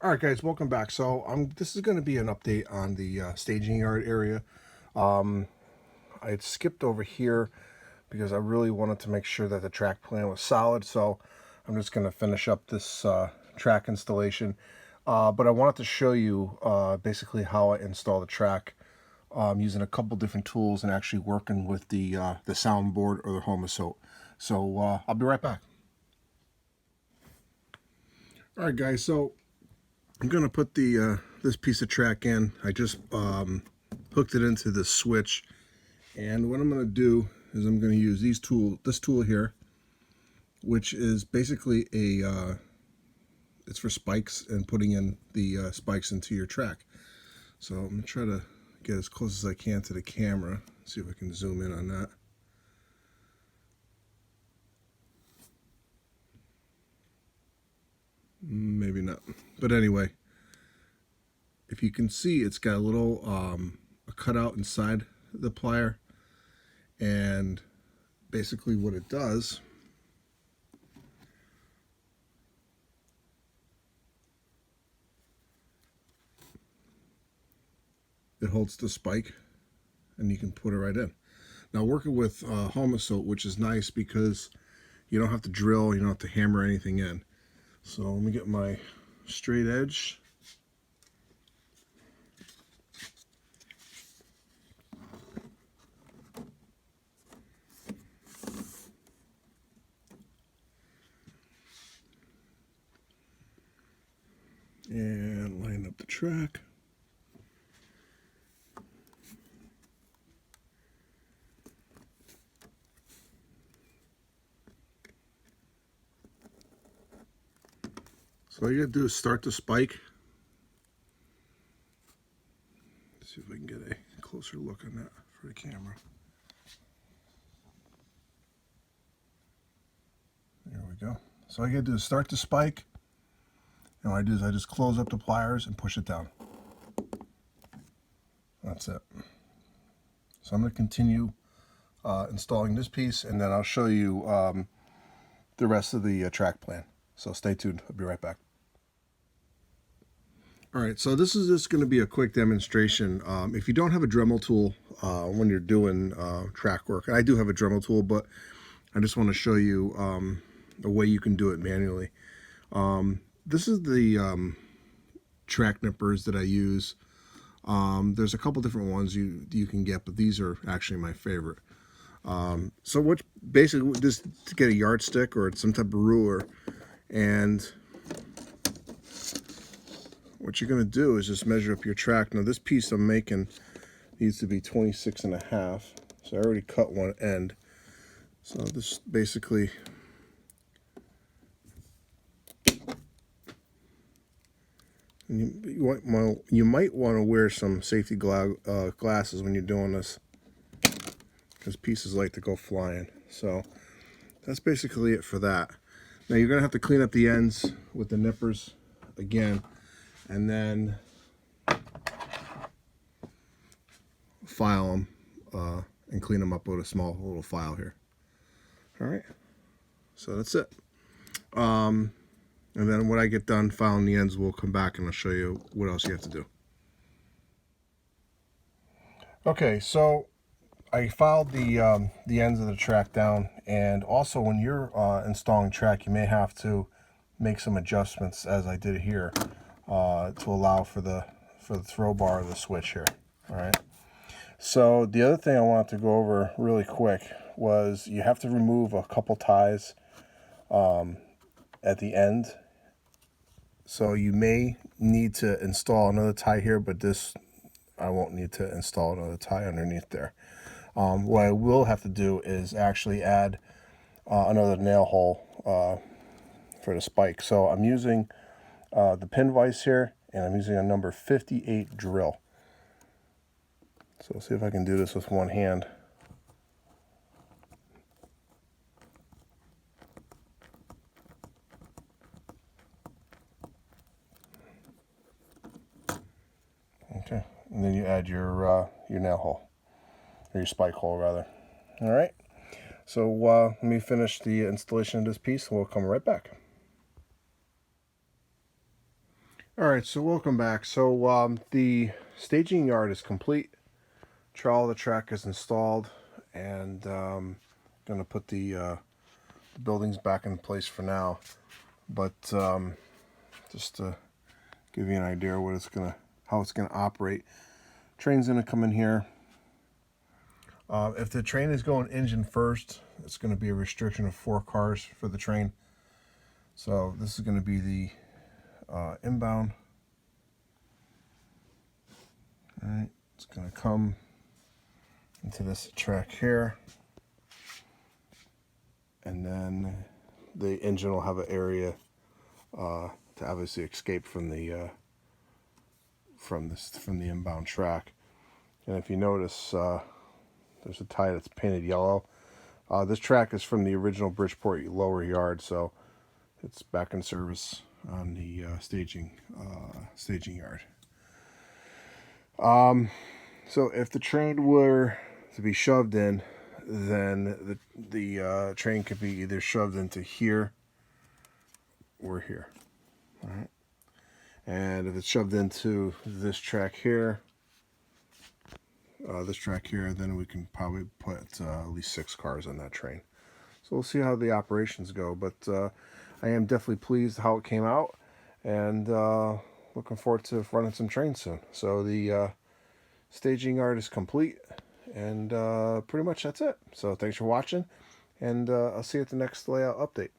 All right, guys, welcome back. So this is going to be an update on the staging yard area. Um, I had skipped over here because I really wanted to make sure that the track plan was solid. So I'm just going to finish up this track installation. But I wanted to show you basically how I install the track using a couple different tools and actually working with the soundboard or the Homasote. So I'll be right back. All right, guys. So I'm gonna put the this piece of track in. I just hooked it into the switch, and what I'm gonna do is I'm gonna use this tool here, which is basically a it's for spikes and putting in the spikes into your track. So I'm gonna try to get as close as I can to the camera. See if I can zoom in on that. Maybe not, but anyway, if you can see, it's got a little a cutout inside the plier, and basically what it does, it holds the spike and you can put it right in. Now, working with Homasote, which is nice because you don't have to drill, you don't have to hammer anything in. So let me get my straight edge. And line up the track. So all you gotta do is start the spike. Let's see if I can get a closer look on that for the camera. There we go. So all you gotta do is start the spike. And what I do is I just close up the pliers and push it down. That's it. So I'm gonna continue installing this piece, and then I'll show you the rest of the track plan. So stay tuned. I'll be right back. All right, so this is just going to be a quick demonstration. If you don't have a Dremel tool when you're doing track work, and I do have a Dremel tool, but I just want to show you a way you can do it manually. This is the track nippers that I use. There's a couple different ones you can get, but these are actually my favorite. So what basically, just to get a yardstick or some type of ruler, and what you're going to do is just measure up your track. Now this piece I'm making needs to be 26.5, so I already cut one end. So this basically, you might want to wear some safety glasses when you're doing this, because pieces like to go flying. So that's basically it for that. Now you're going to have to clean up the ends with the nippers again, and then file them and clean them up with a small little file here. All right, so that's it. And then when I get done filing the ends, we'll come back and I'll show you what else you have to do. Okay, so I filed the ends of the track down, and also when you're installing track, you may have to make some adjustments, as I did here, to allow for the throw bar of the switch here. All right. So the other thing I wanted to go over really quick was you have to remove a couple ties at the end. So you may need to install another tie here, but this, I won't need to install another tie underneath there. What I will have to do is actually add another nail hole for the spike. So I'm using the pin vise here, and I'm using a number 58 drill. So let's see if I can do this with one hand. Okay, and then you add your nail hole, or your spike hole rather. All right. So let me finish the installation of this piece, and we'll come right back. All right, so welcome back. So the staging yard is complete. Trowel the track is installed, and going to put the buildings back in place for now. But just to give you an idea of how it's gonna operate, train's gonna come in here. If the train is going engine first, it's going to be a restriction of 4 cars for the train. So this is going to be the inbound. All right, it's going to come into this track here, and then the engine will have an area to obviously escape from the inbound track. And if you notice, there's a tie that's painted yellow. This track is from the original Bridgeport lower yard, so it's back in service on the staging yard. So if the train were to be shoved in, then the train could be either shoved into here or here. All right. And if it's shoved into this track here, then we can probably put at least 6 cars on that train. So we'll see how the operations go. But I am definitely pleased how it came out, and looking forward to running some trains soon. So the staging yard is complete, and pretty much that's it. So thanks for watching, and I'll see you at the next layout update.